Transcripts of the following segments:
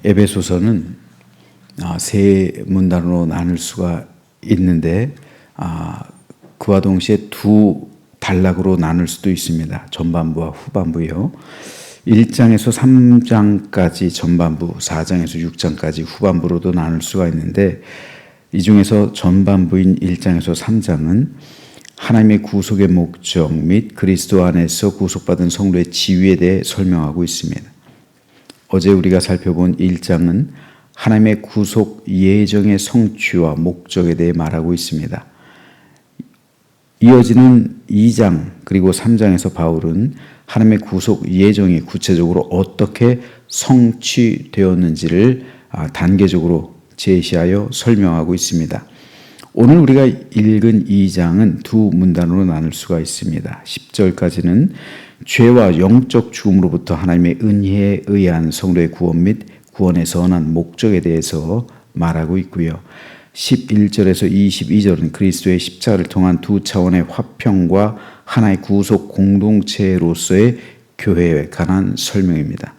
에베소서는 세 문단으로 나눌 수가 있는데 그와 동시에 두 단락으로 나눌 수도 있습니다. 전반부와 후반부요. 1장에서 3장까지 전반부, 4장에서 6장까지 후반부로도 나눌 수가 있는데, 이 중에서 전반부인 1장에서 3장은 하나님의 구속의 목적 및 그리스도 안에서 구속받은 성도의 지위에 대해 설명하고 있습니다. 어제 우리가 살펴본 1장은 하나님의 구속 예정의 성취와 목적에 대해 말하고 있습니다. 이어지는 2장 그리고 3장에서 바울은 하나님의 구속 예정이 구체적으로 어떻게 성취되었는지를 단계적으로 제시하여 설명하고 있습니다. 오늘 우리가 읽은 2장은 두 문단으로 나눌 수가 있습니다. 10절까지는 죄와 영적 죽음으로부터 하나님의 은혜에 의한 성도의 구원 및 구원의 선한 목적에 대해서 말하고 있고요. 11절에서 22절은 그리스도의 십자가를 통한 두 차원의 화평과 하나의 구속 공동체로서의 교회에 관한 설명입니다.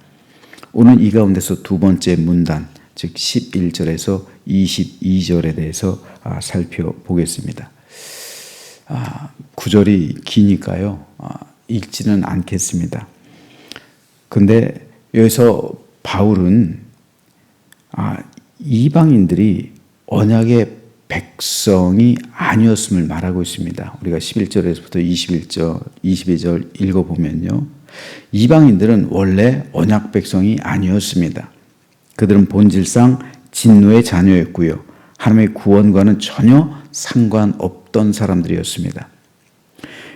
오늘 이 가운데서 두 번째 문단, 즉 11절에서 22절에 대해서 살펴보겠습니다. 구절이 기니까요. 읽지는 않겠습니다. 근데 여기서 바울은 이방인들이 언약의 백성이 아니었음을 말하고 있습니다. 우리가 11절에서부터 21절, 22절 읽어보면요. 이방인들은 원래 언약 백성이 아니었습니다. 그들은 본질상 진노의 자녀였고요. 하나님의 구원과는 전혀 상관없던 사람들이었습니다.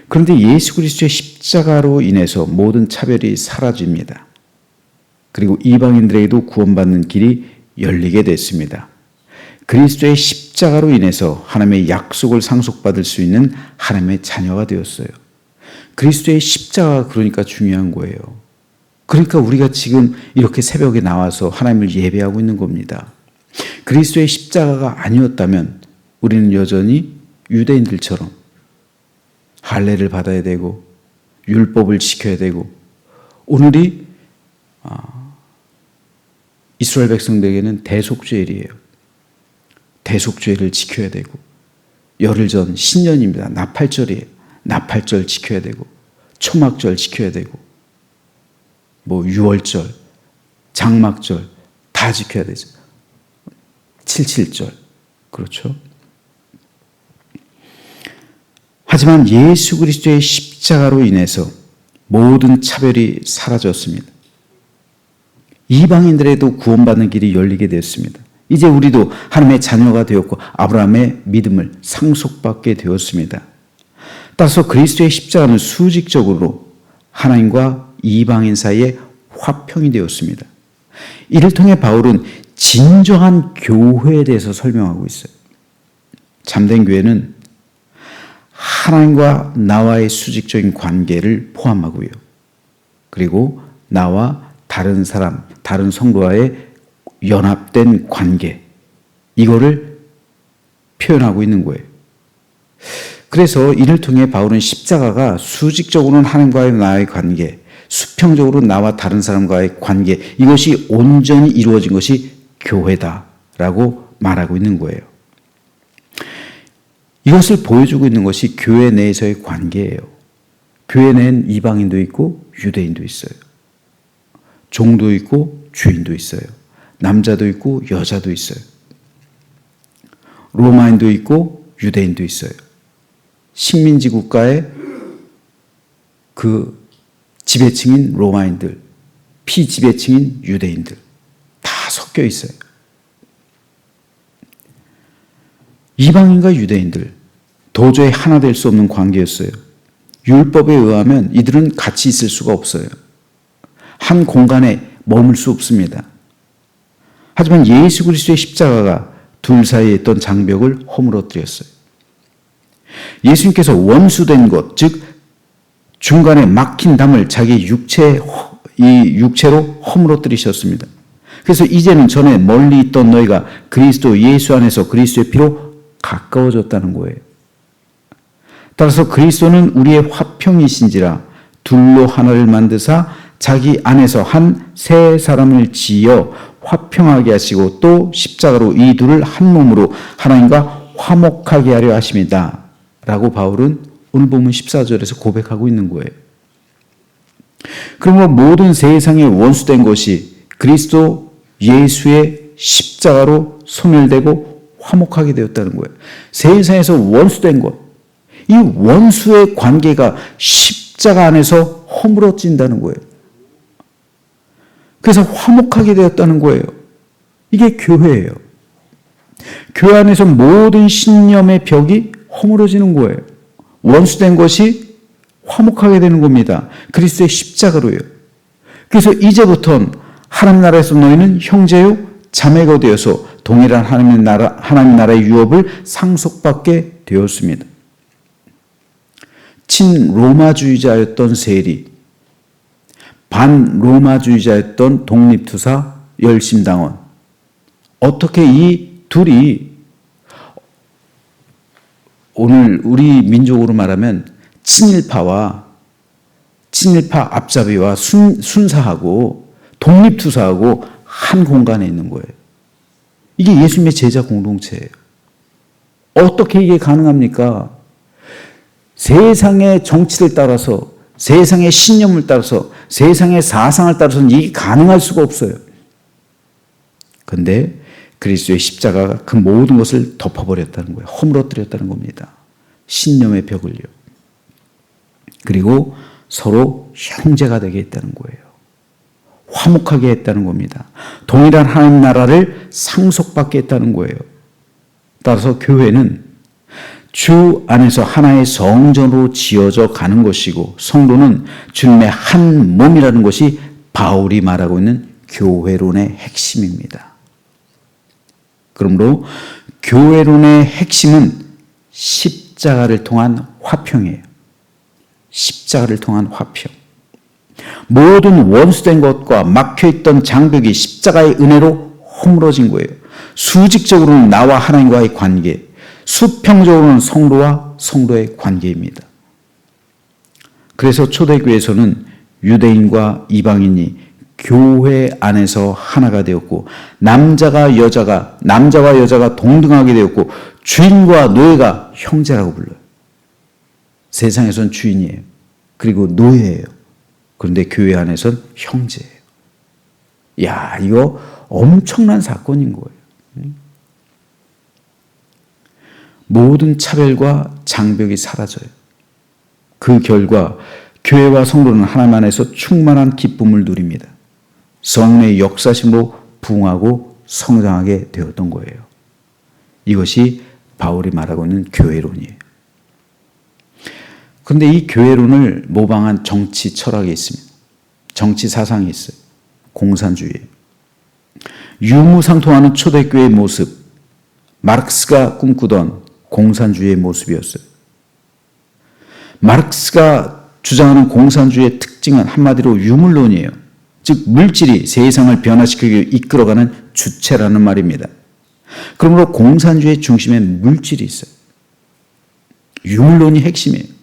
그런데 예수 그리스도의 십자가로 인해서 모든 차별이 사라집니다. 그리고 이방인들에게도 구원받는 길이 열리게 됐습니다. 그리스도의 십자가로 인해서 하나님의 약속을 상속받을 수 있는 하나님의 자녀가 되었어요. 그리스도의 십자가가 그러니까 중요한 거예요. 그러니까 우리가 지금 이렇게 새벽에 나와서 하나님을 예배하고 있는 겁니다. 그리스도의 십자가가 아니었다면 우리는 여전히 유대인들처럼 할례를 받아야 되고 율법을 지켜야 되고, 오늘이 이스라엘 백성들에게는 대속죄일이에요. 대속죄를 지켜야 되고, 열흘 전 신년입니다. 나팔절이에요. 나팔절 지켜야 되고, 초막절 지켜야 되고, 유월절, 장막절 다 지켜야 되죠. 77절, 그렇죠? 하지만 예수 그리스도의 십자가로 인해서 모든 차별이 사라졌습니다. 이방인들에도 구원받는 길이 열리게 되었습니다. 이제 우리도 하나님의 자녀가 되었고 아브라함의 믿음을 상속받게 되었습니다. 따라서 그리스도의 십자가는 수직적으로 하나님과 이방인 사이의 화평이 되었습니다. 이를 통해 바울은 진정한 교회에 대해서 설명하고 있어요. 참된 교회는 하나님과 나와의 수직적인 관계를 포함하고요. 그리고 나와 다른 사람, 다른 성도와의 연합된 관계, 이거를 표현하고 있는 거예요. 그래서 이를 통해 바울은 십자가가 수직적으로는 하나님과의 나의 관계, 수평적으로 나와 다른 사람과의 관계, 이것이 온전히 이루어진 것이 교회다라고 말하고 있는 거예요. 이것을 보여주고 있는 것이 교회 내에서의 관계예요. 교회 내엔 이방인도 있고 유대인도 있어요. 종도 있고 주인도 있어요. 남자도 있고 여자도 있어요. 로마인도 있고 유대인도 있어요. 식민지 국가의 그 지배층인 로마인들, 피지배층인 유대인들 다 섞여 있어요. 이방인과 유대인들 도저히 하나 될 수 없는 관계였어요. 율법에 의하면 이들은 같이 있을 수가 없어요. 한 공간에 머물 수 없습니다. 하지만 예수 그리스도의 십자가가 둘 사이에 있던 장벽을 허물어뜨렸어요. 예수님께서 원수된 것, 즉 중간에 막힌 담을 자기 육체로 허물어뜨리셨습니다. 그래서 이제는 전에 멀리 있던 너희가 그리스도 예수 안에서 그리스도의 피로 가까워졌다는 거예요. 따라서 그리스도는 우리의 화평이신지라 둘로 하나를 만드사 자기 안에서 한 새 사람을 지어 화평하게 하시고 또 십자가로 이 둘을 한 몸으로 하나님과 화목하게 하려 하십니다. 라고 바울은 오늘 본문 14절에서 고백하고 있는 거예요. 그러므로 모든 세상에 원수된 것이 그리스도 예수의 십자가로 소멸되고 화목하게 되었다는 거예요. 세상에서 원수된 것, 이 원수의 관계가 십자가 안에서 허물어진다는 거예요. 그래서 화목하게 되었다는 거예요. 이게 교회예요. 교회 안에서 모든 신념의 벽이 허물어지는 거예요. 원수된 것이 화목하게 되는 겁니다. 그리스도의 십자가로요. 그래서 이제부터는 하나님 나라에서 너희는 형제요 자매가 되어서 동일한 하나님 나라의 유업을 상속받게 되었습니다. 친로마주의자였던 세리, 반로마주의자였던 독립투사 열심당원, 어떻게 이 둘이 오늘 우리 민족으로 말하면 친일파 앞잡이와 순사하고 독립투사하고 한 공간에 있는 거예요. 이게 예수님의 제자 공동체예요. 어떻게 이게 가능합니까? 세상의 정치를 따라서, 세상의 신념을 따라서, 세상의 사상을 따라서는 이게 가능할 수가 없어요. 그런데 그리스도의 십자가가 그 모든 것을 덮어버렸다는 거예요. 허물어뜨렸다는 겁니다. 신념의 벽을요. 그리고 서로 형제가 되게 했다는 거예요. 화목하게 했다는 겁니다. 동일한 하나님 나라를 상속받게 했다는 거예요. 따라서 교회는 주 안에서 하나의 성전으로 지어져 가는 것이고 성도는 주님의 한 몸이라는 것이 바울이 말하고 있는 교회론의 핵심입니다. 그러므로 교회론의 핵심은 십자가를 통한 화평이에요. 십자가를 통한 화평. 모든 원수된 것과 막혀있던 장벽이 십자가의 은혜로 허물어진 거예요. 수직적으로는 나와 하나님과의 관계, 수평적으로는 성도와 성도의 관계입니다. 그래서 초대교회에서는 유대인과 이방인이 교회 안에서 하나가 되었고 남자와 여자가 동등하게 되었고 주인과 노예가 형제라고 불러요. 세상에선 주인이에요. 그리고 노예예요. 그런데 교회 안에선 형제예요. 야, 이거 엄청난 사건인 거예요. 모든 차별과 장벽이 사라져요. 그 결과 교회와 성도는 하나님 안에서 충만한 기쁨을 누립니다. 성령의 역사심으로 부흥하고 성장하게 되었던 거예요. 이것이 바울이 말하고 있는 교회론이에요. 그런데 이 교회론을 모방한 정치 철학이 있습니다. 정치 사상이 있어요. 공산주의. 유무상통하는 초대교회의 모습, 마르크스가 꿈꾸던 공산주의의 모습이었어요. 마르크스가 주장하는 공산주의의 특징은 한마디로 유물론이에요. 즉 물질이 세상을 변화시키기 이끌어가는 주체라는 말입니다. 그러므로 공산주의의 중심에 물질이 있어요. 유물론이 핵심이에요.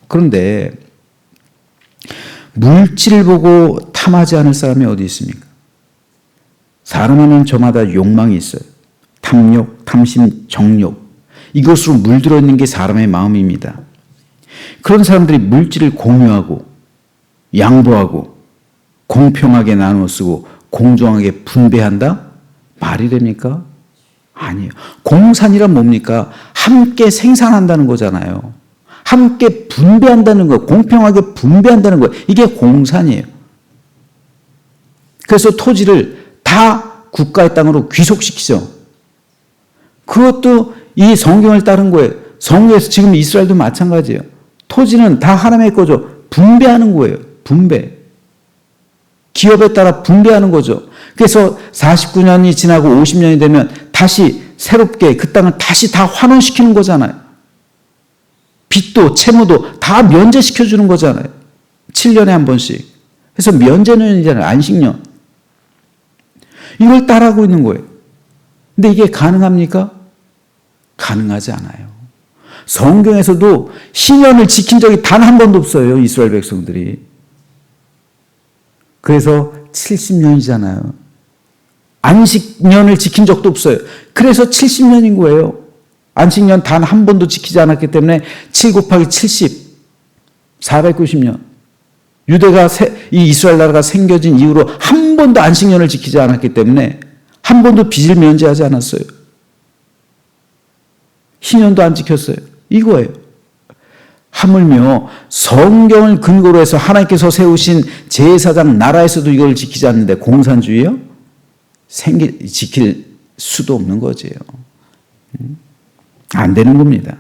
그런데 물질을 보고 탐하지 않을 사람이 어디 있습니까? 사람에는 저마다 욕망이 있어요. 탐욕, 탐심, 정욕. 이것으로 물들어 있는 게 사람의 마음입니다. 그런 사람들이 물질을 공유하고 양보하고 공평하게 나누어 쓰고 공정하게 분배한다? 말이 됩니까? 아니에요. 공산이란 뭡니까? 함께 생산한다는 거잖아요. 함께 분배한다는 거, 공평하게 분배한다는 거, 이게 공산이에요. 그래서 토지를 다 국가의 땅으로 귀속시키죠. 그것도 이 성경을 따른 거예요. 성경에서 지금 이스라엘도 마찬가지예요. 토지는 다 하나님의 거죠. 분배하는 거예요. 분배. 기업에 따라 분배하는 거죠. 그래서 49년이 지나고 50년이 되면 다시 새롭게 그 땅을 다시 다 환원시키는 거잖아요. 빚도 채무도 다 면제시켜 주는 거잖아요. 7년에 한 번씩. 그래서 면제년이잖아요. 안식년. 이걸 따라하고 있는 거예요. 근데 이게 가능합니까? 가능하지 않아요. 성경에서도 신년을 지킨 적이 단 한 번도 없어요. 이스라엘 백성들이. 그래서 70년이잖아요. 안식년을 지킨 적도 없어요. 그래서 70년인 거예요. 안식년 단 한 번도 지키지 않았기 때문에 7 곱하기 70, 490년. 유대가 이 이스라엘 나라가 생겨진 이후로 한 번도 안식년을 지키지 않았기 때문에 한 번도 빚을 면제하지 않았어요. 희년도 안 지켰어요. 이거예요. 하물며 성경을 근거로 해서 하나님께서 세우신 제사장 나라에서도 이걸 지키지 않는데 공산주의요? 지킬 수도 없는 거지요. 안 되는 겁니다.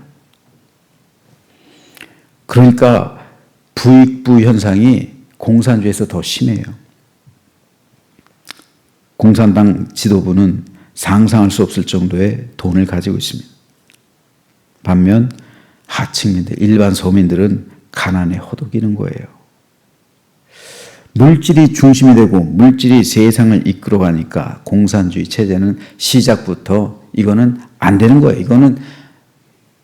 그러니까 부익부 현상이 공산주의에서 더 심해요. 공산당 지도부는 상상할 수 없을 정도의 돈을 가지고 있습니다. 반면 하층민들, 일반 서민들은 가난에 허덕이는 거예요. 물질이 중심이 되고 물질이 세상을 이끌어가니까 공산주의 체제는 시작부터 이거는 안 되는 거예요. 이거는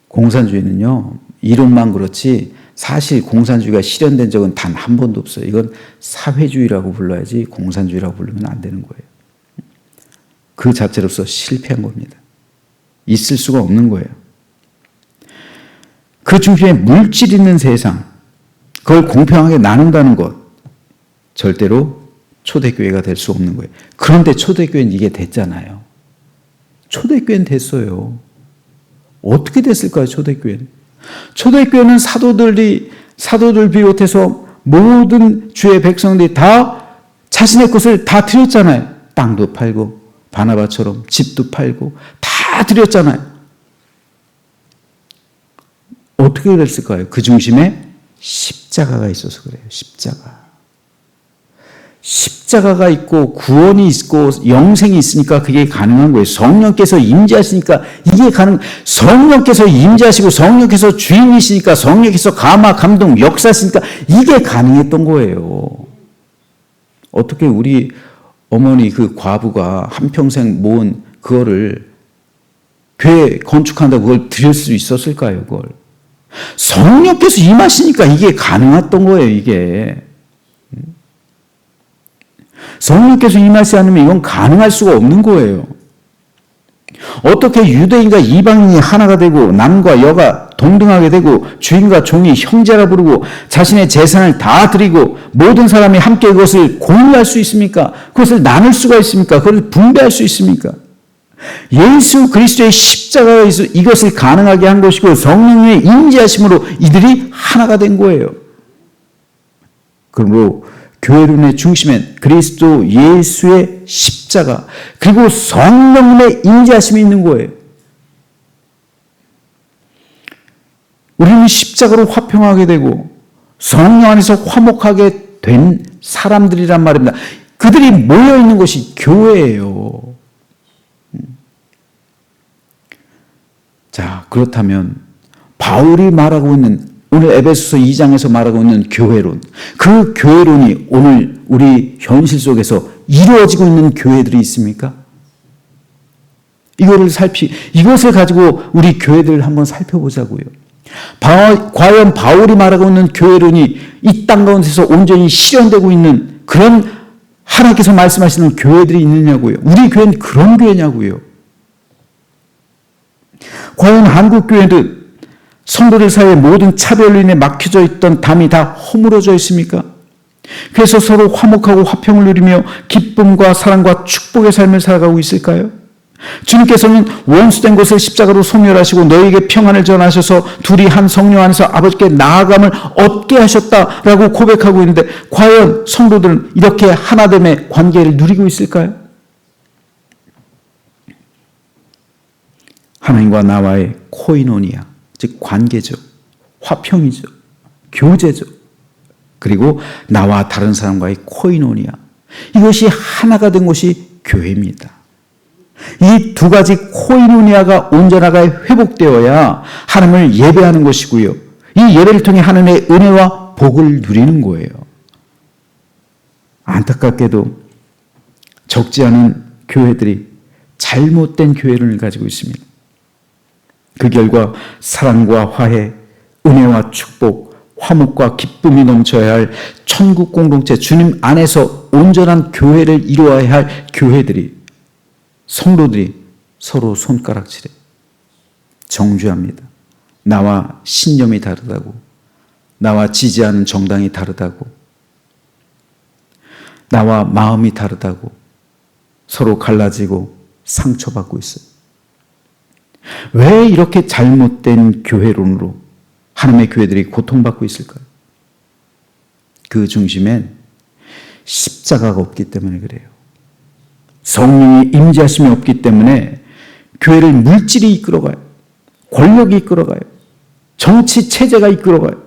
공산주의는요, 이론만 그렇지 사실 공산주의가 실현된 적은 단 한 번도 없어요. 이건 사회주의라고 불러야지 공산주의라고 부르면 안 되는 거예요. 그 자체로서 실패한 겁니다. 있을 수가 없는 거예요. 그 중심에 물질 있는 세상, 그걸 공평하게 나눈다는 것, 절대로 초대교회가 될 수 없는 거예요. 그런데 초대교회는 이게 됐잖아요. 초대교회는 됐어요. 어떻게 됐을까요, 초대교회는? 초대교회는 사도들 비롯해서 모든 주의 백성들이 다 자신의 것을 다 드렸잖아요. 땅도 팔고, 바나바처럼 집도 팔고, 다 드렸잖아요. 어떻게 됐을까요? 그 중심에 십자가가 있어서 그래요. 십자가가 있고 구원이 있고 영생이 있으니까 그게 가능한 거예요. 성령께서 임재하시니까 이게 성령께서 임재하시고 성령께서 주인이시니까 성령께서 감화, 감동, 역사하시니까 이게 가능했던 거예요. 어떻게 우리 어머니 그 과부가 한평생 모은 그거를 교회 건축한다고 그걸 드릴 수 있었을까요? 그걸. 성령께서 임하시니까 이게 가능했던 거예요, 이게. 성령께서 임하지 않으면 이건 가능할 수가 없는 거예요. 어떻게 유대인과 이방인이 하나가 되고 남과 여가 동등하게 되고 주인과 종이 형제라 부르고 자신의 재산을 다 드리고 모든 사람이 함께 그것을 공유할 수 있습니까? 그것을 나눌 수가 있습니까? 그것을 분배할 수 있습니까? 예수 그리스도의 십자가가 이것을 가능하게 한 것이고 성령의 임재하심으로 이들이 하나가 된 거예요. 그러므로 교회론의 중심엔 그리스도 예수의 십자가 그리고 성령의 임재하심이 있는 거예요. 우리는 십자가로 화평하게 되고 성령 안에서 화목하게 된 사람들이란 말입니다. 그들이 모여있는 것이 교회예요. 자, 그렇다면 바울이 말하고 있는 오늘 에베소서 2장에서 말하고 있는 교회론, 그 교회론이 오늘 우리 현실 속에서 이루어지고 있는 교회들이 있습니까? 이것을 가지고 우리 교회들을 한번 살펴보자고요. 과연 바울이 말하고 있는 교회론이 이 땅 가운데서 온전히 실현되고 있는 그런 하나님께서 말씀하시는 교회들이 있느냐고요. 우리 교회는 그런 교회냐고요. 과연 한국 교회는 성도들 사이에 모든 차별로 인해 막혀져 있던 담이 다 허물어져 있습니까? 그래서 서로 화목하고 화평을 누리며 기쁨과 사랑과 축복의 삶을 살아가고 있을까요? 주님께서는 원수된 것을 십자가로 소멸하시고 너희에게 평안을 전하셔서 둘이 한 성령 안에서 아버지께 나아감을 얻게 하셨다라고 고백하고 있는데 과연 성도들은 이렇게 하나됨의 관계를 누리고 있을까요? 하나님과 나와의 코이노니아, 즉 관계죠. 화평이죠. 교제죠. 그리고 나와 다른 사람과의 코이노니아. 이것이 하나가 된 것이 교회입니다. 이 두 가지 코이노니아가 온전하게 회복되어야 하나님을 예배하는 것이고요. 이 예배를 통해 하나님의 은혜와 복을 누리는 거예요. 안타깝게도 적지 않은 교회들이 잘못된 교회론을 가지고 있습니다. 그 결과 사랑과 화해, 은혜와 축복, 화목과 기쁨이 넘쳐야 할 천국 공동체, 주님 안에서 온전한 교회를 이루어야 할 교회들이 성도들이 서로 손가락질해 정죄합니다. 나와 신념이 다르다고, 나와 지지하는 정당이 다르다고, 나와 마음이 다르다고 서로 갈라지고 상처받고 있어요. 왜 이렇게 잘못된 교회론으로 하나님의 교회들이 고통받고 있을까요? 그 중심엔 십자가가 없기 때문에 그래요. 성령의 임재하심이 없기 때문에 교회를 물질이 이끌어가요. 권력이 이끌어가요. 정치 체제가 이끌어가요.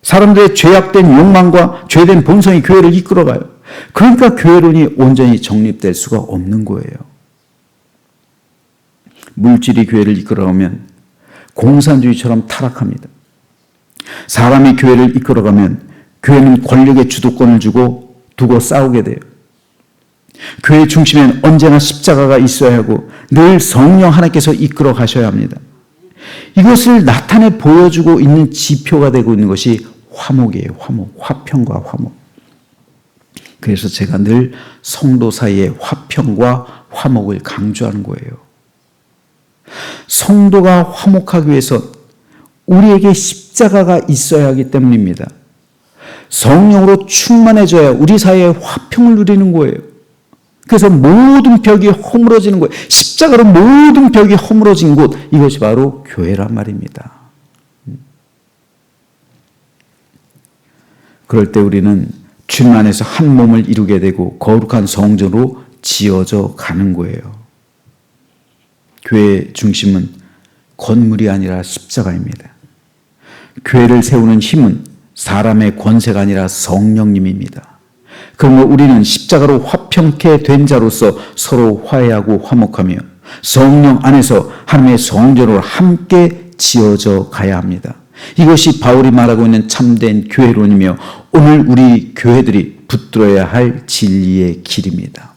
사람들의 죄악된 욕망과 죄된 본성이 교회를 이끌어가요. 그러니까 교회론이 온전히 정립될 수가 없는 거예요. 물질이 교회를 이끌어가면 공산주의처럼 타락합니다. 사람이 교회를 이끌어가면 교회는 권력의 주도권을 두고 싸우게 돼요. 교회 중심엔 언제나 십자가가 있어야 하고 늘 성령 하나님께서 이끌어 가셔야 합니다. 이것을 나타내 보여주고 있는 지표가 되고 있는 것이 화목이에요. 화평과 화목. 그래서 제가 늘 성도 사이의 화평과 화목을 강조하는 거예요. 성도가 화목하기 위해서 우리에게 십자가가 있어야 하기 때문입니다. 성령으로 충만해져야 우리 사이에 화평을 누리는 거예요. 그래서 모든 벽이 허물어지는 거예요. 십자가로 모든 벽이 허물어진 곳, 이것이 바로 교회란 말입니다. 그럴 때 우리는 주님 안에서 한 몸을 이루게 되고 거룩한 성전으로 지어져 가는 거예요. 교회의 중심은 건물이 아니라 십자가입니다. 교회를 세우는 힘은 사람의 권세가 아니라 성령님입니다. 그러므로 우리는 십자가로 화평케 된 자로서 서로 화해하고 화목하며 성령 안에서 하나님의 성전으로 함께 지어져 가야 합니다. 이것이 바울이 말하고 있는 참된 교회론이며 오늘 우리 교회들이 붙들어야 할 진리의 길입니다.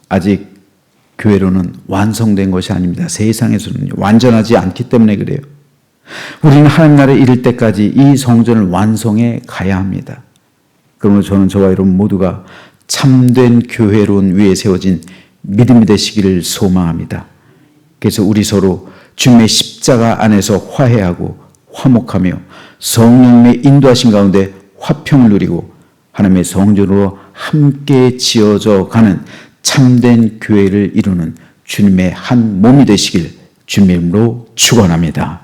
아직 교회론은 완성된 것이 아닙니다. 세상에서는 완전하지 않기 때문에 그래요. 우리는 하나님 나라에 이를 때까지 이 성전을 완성해 가야 합니다. 그러므로 저는 저와 여러분 모두가 참된 교회론 위에 세워진 믿음이 되시기를 소망합니다. 그래서 우리 서로 주님의 십자가 안에서 화해하고 화목하며 성령님의 인도하신 가운데 화평을 누리고 하나님의 성전으로 함께 지어져 가는 참된 교회를 이루는 주님의 한 몸이 되시길 주님의 이름으로 축원합니다.